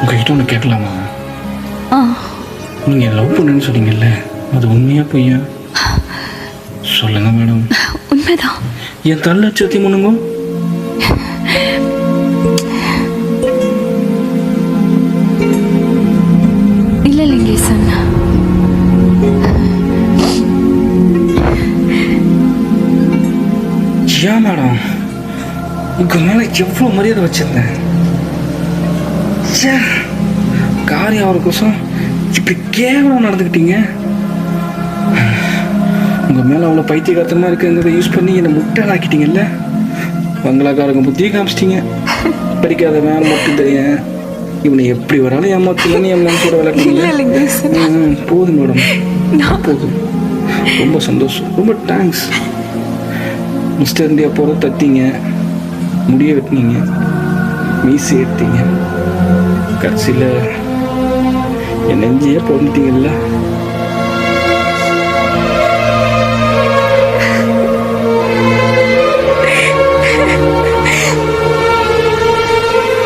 உங்ககிட்ட ஒன்று கேட்கலாமா? ஆ நீங்கள் லவ் பண்ணுன்னு சொன்னீங்கல்ல, அது உண்மையா பொய்யா? சொல்லுங்க மேடம். உண்மைதான். என் தள்ள சத்தியம் பண்ணுங்க. இல்லை லிங்கேசன், ஏன் மேடம் உங்க மேல எவ்வளோ மரியாதை வச்சிருந்தேன். காரியம் அவருக்கோசம் இப்படி கேவலம் நடந்துக்கிட்டீங்க. உங்க மேல அவ்வளோ பைத்தியகாரத்தனமா இருக்குங்கிறத யூஸ் பண்ணி என்னை முட்டாளாக்கிட்டீங்கல்ல. பங்களாக்காரங்க புத்தியை காமிச்சிட்டீங்க. படிக்காதவன் மட்டும் தெரியும், இவனை எப்படி வராலும் ஏமாத்தலன்னு என் மனசோட விளக்குறீங்க. போதும் மேடம், போதும். ரொம்ப சந்தோஷம், ரொம்ப தேங்க்ஸ். மிஸ்டர் இந்தியா போகிற தட்டிங்க, முடிய வெட்டினீங்க, மீசி எடுத்தீங்க, கடைசியில் என் நெஞ்சியே பிறந்துட்டீங்கல்ல.